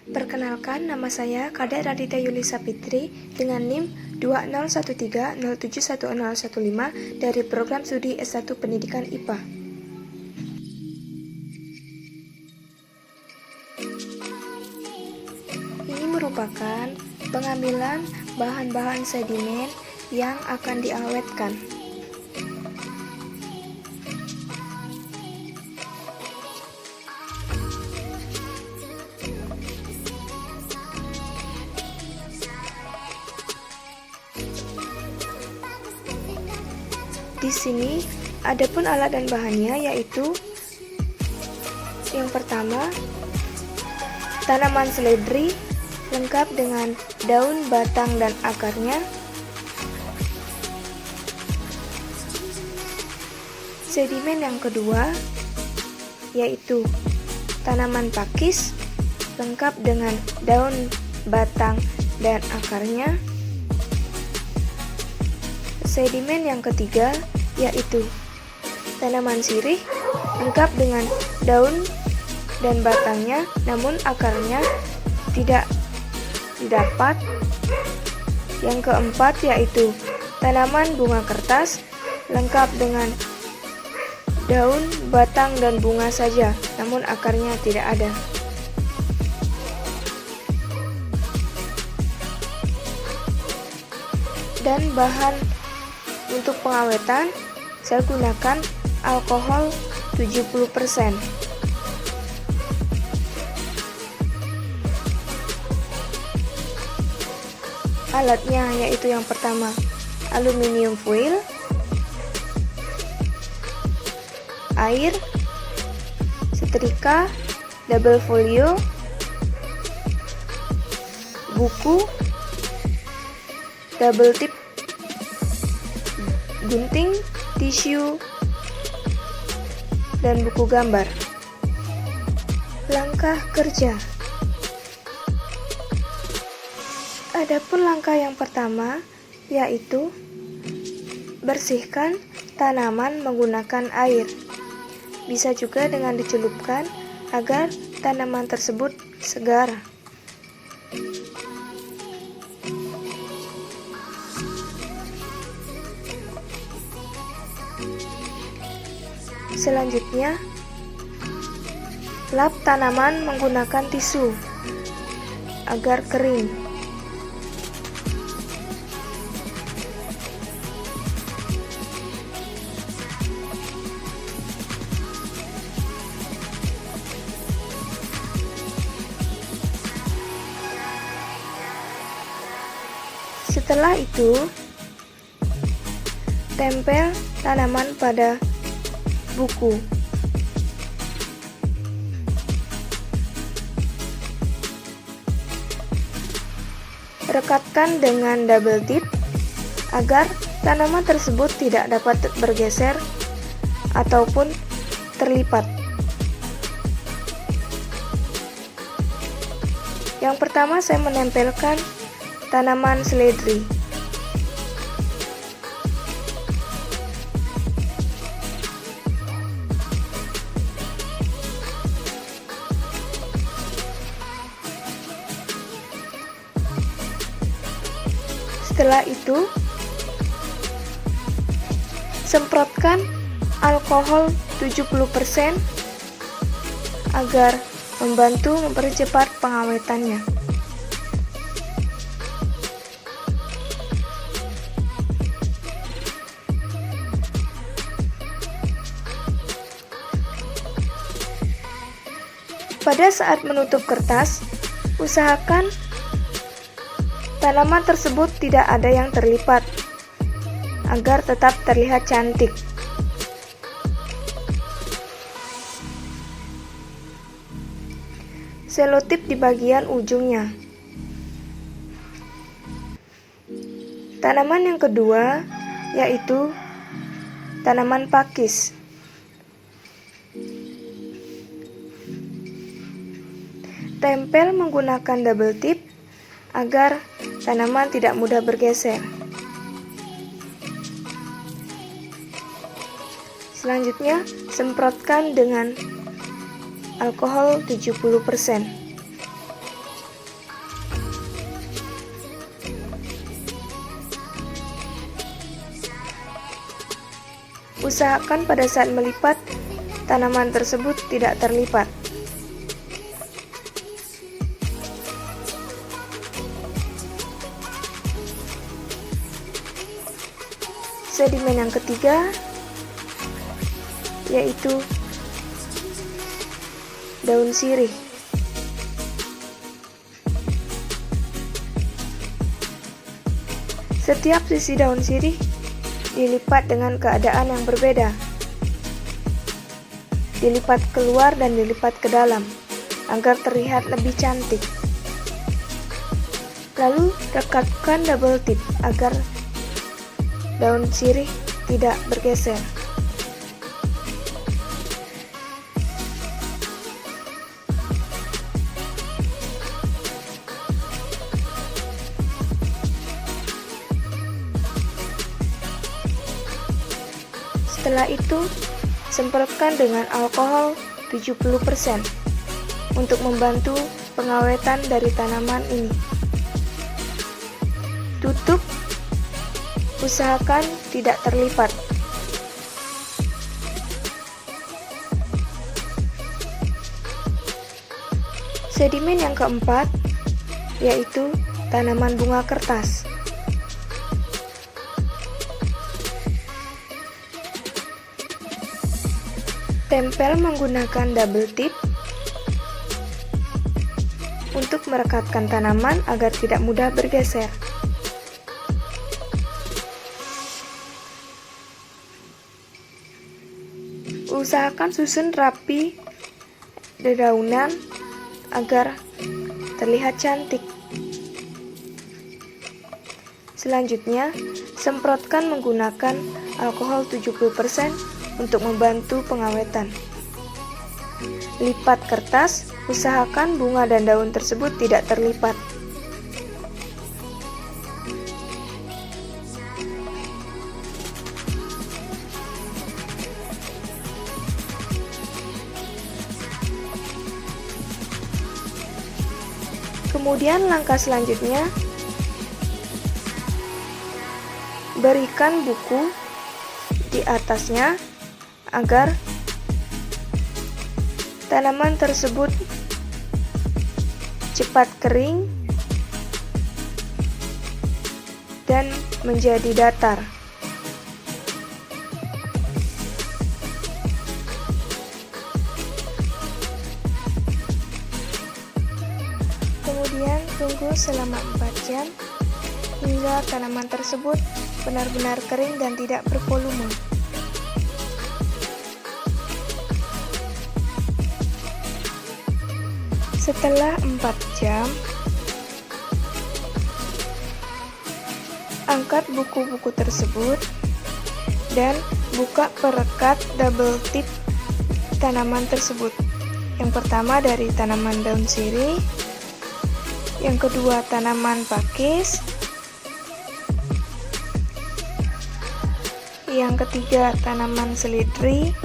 Perkenalkan, nama saya Kadek Raditya Yulisa Fitri dengan NIM 2013071015 dari Program Studi S1 Pendidikan IPA. Ini merupakan pengambilan bahan-bahan sedimen yang akan diawetkan. Di sini adapun alat dan bahannya yaitu yang pertama, tanaman seledri lengkap dengan daun, batang, dan akarnya. Sedimen yang kedua yaitu tanaman pakis lengkap dengan daun, batang, dan akarnya. Sedimen yang ketiga yaitu tanaman sirih lengkap dengan daun dan batangnya, namun akarnya tidak didapat. Yang keempat yaitu tanaman bunga kertas lengkap dengan daun, batang, dan bunga saja, namun akarnya tidak ada. Dan bahan untuk pengawetan saya gunakan alkohol 70%. Alatnya yaitu yang pertama, aluminium foil, air, setrika, double folio, buku, double tip, gunting, tisu, dan buku gambar. Langkah kerja. Adapun langkah yang pertama yaitu bersihkan tanaman menggunakan air. Bisa juga dengan dicelupkan agar tanaman tersebut segar. Selanjutnya, lap tanaman menggunakan tisu agar kering. Setelah itu, tempel tanaman pada buku. Rekatkan dengan double tip agar tanaman tersebut tidak dapat bergeser ataupun terlipat. Yang pertama, saya menempelkan tanaman seledri. Setelah itu, semprotkan alkohol 70% agar membantu mempercepat pengawetannya. Pada saat menutup kertas, usahakan tanaman tersebut tidak ada yang terlipat agar tetap terlihat cantik. Selotip di bagian ujungnya. Tanaman yang kedua yaitu tanaman pakis. Tempel menggunakan double tip agar tanaman tidak mudah bergeser. Selanjutnya, semprotkan dengan alkohol 70%. usahakan pada saat melipat, tanaman tersebut tidak terlipat. Sedimen yang ketiga yaitu daun sirih. Setiap sisi daun sirih dilipat dengan keadaan yang berbeda. Dilipat keluar dan dilipat ke dalam agar terlihat lebih cantik. Lalu rekatkan double tip agar daun sirih tidak bergeser. Setelah itu, semprotkan dengan alkohol 70% untuk membantu pengawetan dari tanaman ini. Tutup, usahakan tidak terlipat. Sedimen yang keempat yaitu tanaman bunga kertas. Tempel menggunakan double tip untuk merekatkan tanaman agar tidak mudah bergeser. Usahakan susun rapi dedaunan agar terlihat cantik. Selanjutnya, semprotkan menggunakan alkohol 70% untuk membantu pengawetan. Lipat kertas, usahakan bunga dan daun tersebut tidak terlipat. Kemudian langkah selanjutnya, berikan buku di atasnya agar tanaman tersebut cepat kering dan menjadi datar. Kemudian tunggu selama 4 jam hingga tanaman tersebut benar-benar kering dan tidak bervolume. Setelah 4 jam, angkat buku-buku tersebut dan buka perekat double tip tanaman tersebut. Yang pertama dari tanaman daun sirih, yang kedua tanaman pakis, yang ketiga tanaman seledri,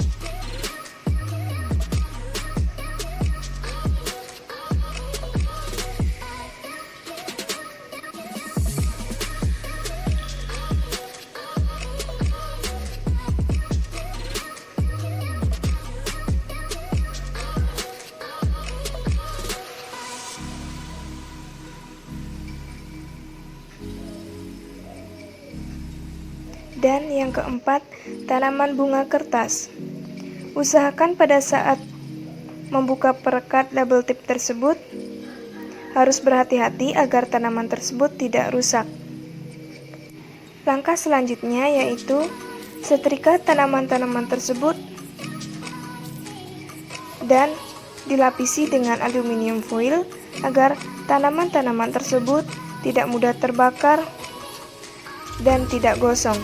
dan yang keempat, tanaman bunga kertas. Usahakan pada saat membuka perekat double tip tersebut, harus berhati-hati agar tanaman tersebut tidak rusak. Langkah selanjutnya yaitu setrika tanaman-tanaman tersebut dan dilapisi dengan aluminium foil agar tanaman-tanaman tersebut tidak mudah terbakar dan tidak gosong.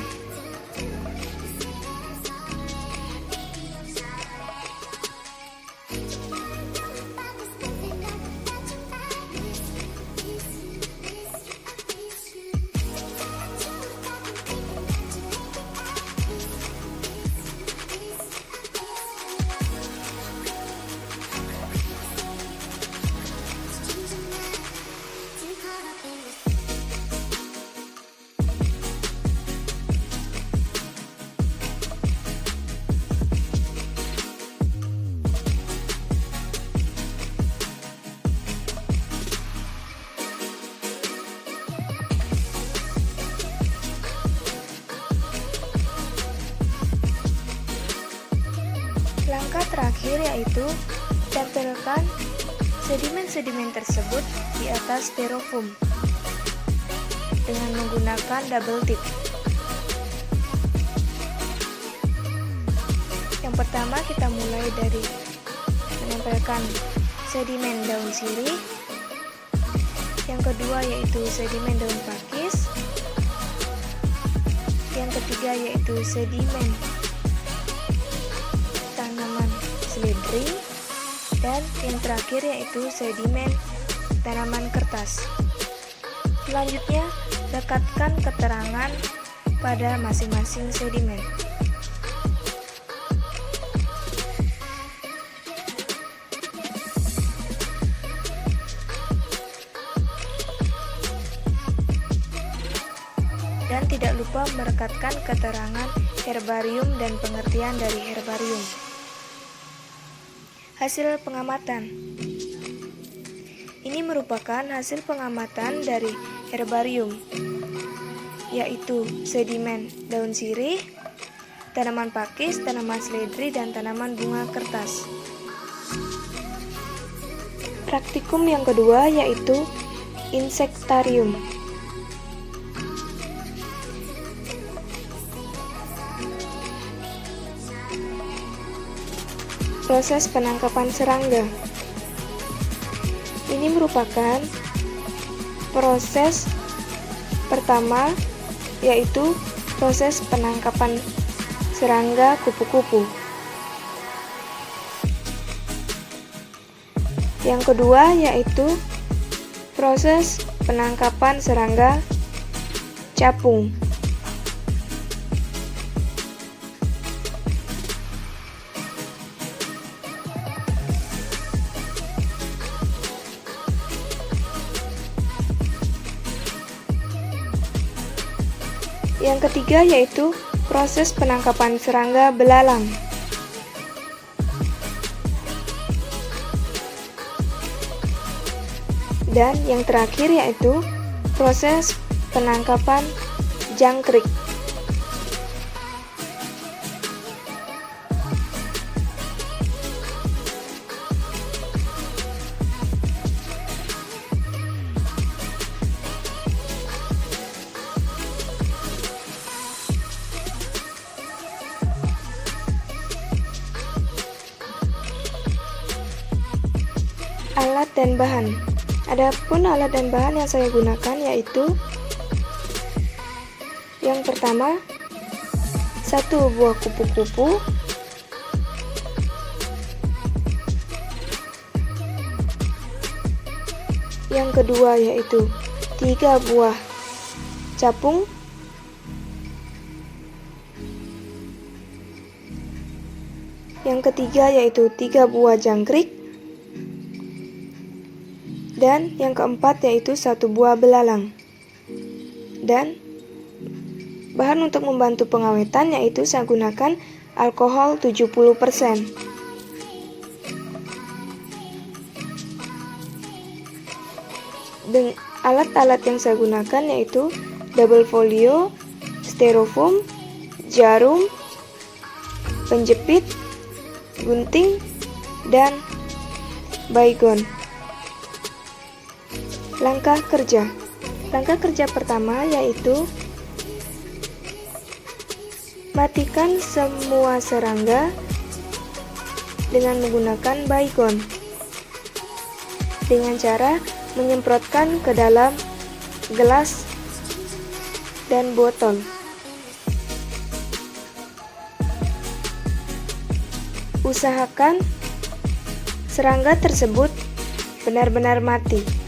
yaitu tempelkan sedimen-sedimen tersebut di atas styrofoam dengan menggunakan double tip. Yang pertama kita mulai dari menempelkan sedimen daun sirih. Yang kedua yaitu sedimen daun pakis. Yang ketiga yaitu sedimen tanaman seledri. Dan yang terakhir yaitu sedimen tanaman kertas. Selanjutnya, lekatkan keterangan pada masing-masing sedimen. Dan tidak lupa merekatkan keterangan herbarium dan pengertian dari herbarium. Hasil pengamatan. Ini merupakan hasil pengamatan dari herbarium, yaitu sedimen daun sirih, tanaman pakis, tanaman seledri, dan tanaman bunga kertas. Praktikum yang kedua yaitu insektarium. Proses penangkapan serangga. Ini merupakan proses pertama, yaitu proses penangkapan serangga kupu-kupu. Yang kedua yaitu proses penangkapan serangga capung. Yang ketiga yaitu proses penangkapan serangga belalang. Dan yang terakhir yaitu proses penangkapan jangkrik. Alat dan bahan. Adapun alat dan bahan yang saya gunakan yaitu yang pertama, 1 buah kupu-kupu, yang kedua yaitu 3 buah capung, yang ketiga yaitu 3 buah jangkrik, dan yang keempat yaitu 1 buah belalang. Dan bahan untuk membantu pengawetan yaitu saya gunakan alkohol 70%. Dan alat-alat yang saya gunakan yaitu double folio, styrofoam, jarum, penjepit, gunting, dan baygon. Langkah kerja. Langkah kerja pertama yaitu matikan semua serangga dengan menggunakan baygon dengan cara menyemprotkan ke dalam gelas dan botol. Usahakan serangga tersebut benar-benar mati.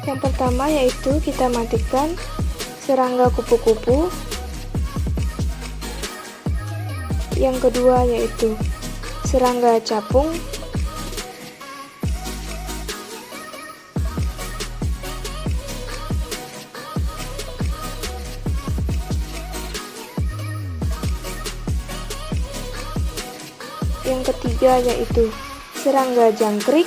Yang pertama yaitu kita matikan serangga kupu-kupu. Yang kedua yaitu serangga capung. Yang ketiga yaitu serangga jangkrik.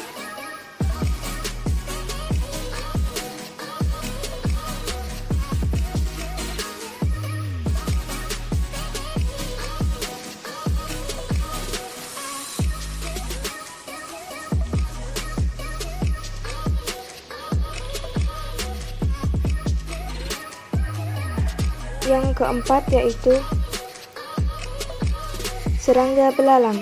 Yang keempat yaitu serangga belalang.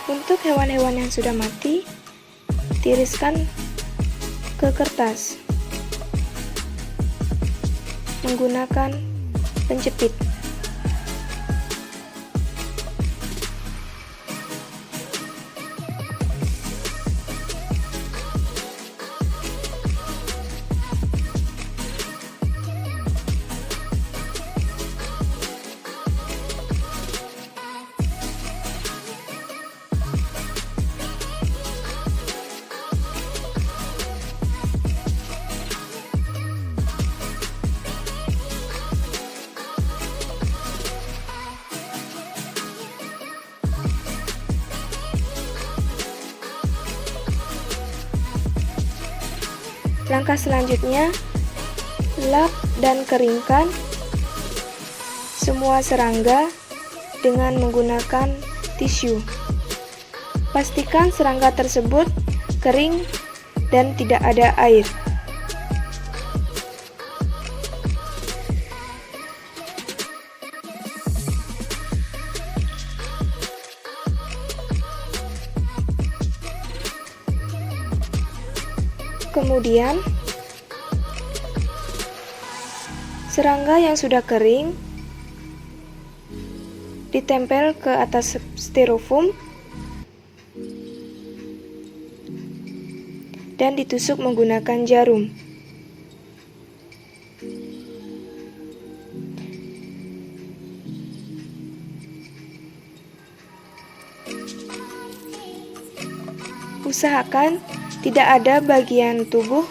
Untuk hewan-hewan yang sudah mati, tiriskan ke kertas menggunakan penjepit. Langkah selanjutnya, lap dan keringkan semua serangga dengan menggunakan tisu. Pastikan serangga tersebut kering dan tidak ada air. Kemudian, serangga yang sudah kering ditempel ke atas styrofoam dan ditusuk menggunakan jarum. Usahakan tidak ada bagian tubuh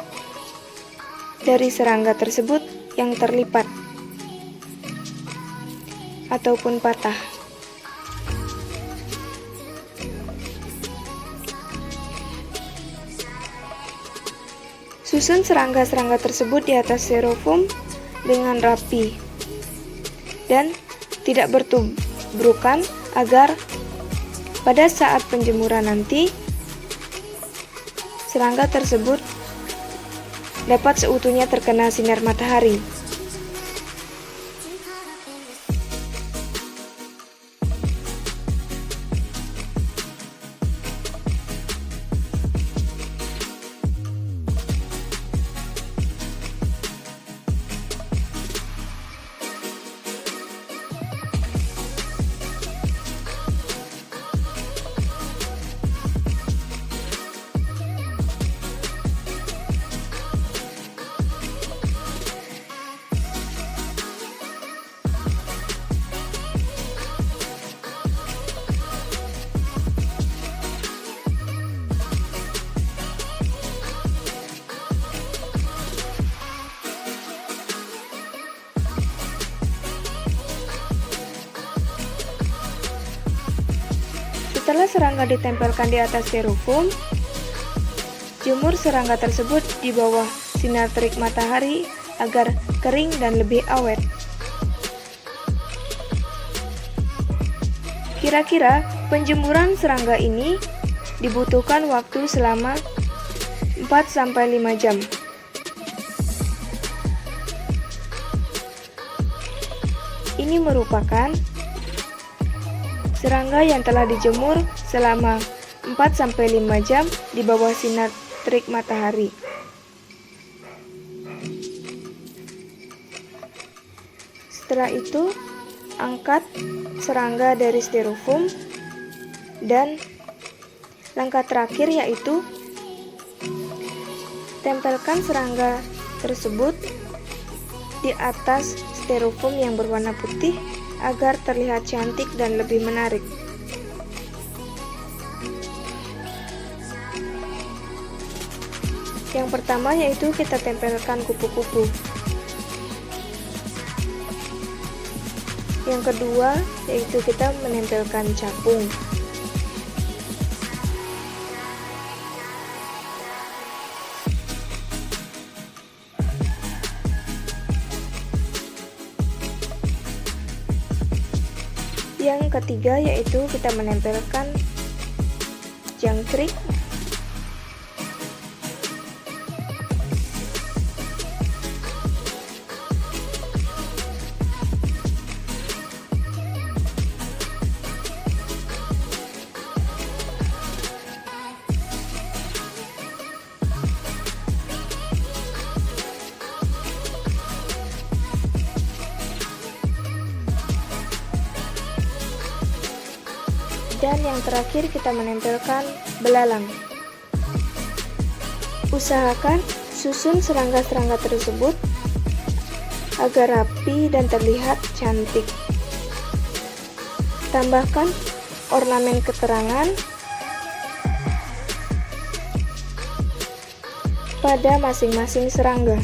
dari serangga tersebut yang terlipat ataupun patah. Susun serangga-serangga tersebut di atas styrofoam dengan rapi dan tidak bertubrukan agar pada saat penjemuran nanti serangga tersebut dapat seutuhnya terkena sinar matahari. Setelah serangga ditempelkan di atas styrofoam, jemur serangga tersebut di bawah sinar terik matahari agar kering dan lebih awet. Kira-kira penjemuran serangga ini dibutuhkan waktu selama 4-5 jam. Ini merupakan serangga yang telah dijemur selama 4-5 jam di bawah sinar terik matahari. Setelah itu, Angkat serangga dari styrofoam, dan langkah terakhir yaitu tempelkan serangga tersebut di atas styrofoam yang berwarna putih agar terlihat cantik dan lebih menarik. Yang pertama yaitu kita tempelkan kupu-kupu. Yang kedua yaitu kita menempelkan capung. Yang ketiga yaitu kita menempelkan jangkrik. Dan yang terakhir kita menempelkan belalang. Usahakan susun serangga-serangga tersebut agar rapi dan terlihat cantik. Tambahkan ornamen keterangan pada masing-masing serangga.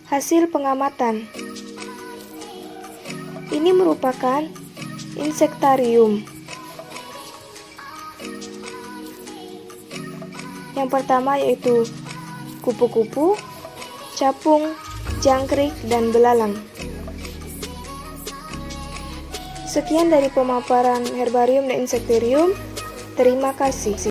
Hasil pengamatan. Ini merupakan insektarium. Yang pertama yaitu kupu-kupu, capung, jangkrik, dan belalang. Sekian dari pemaparan herbarium dan insektarium. Terima kasih.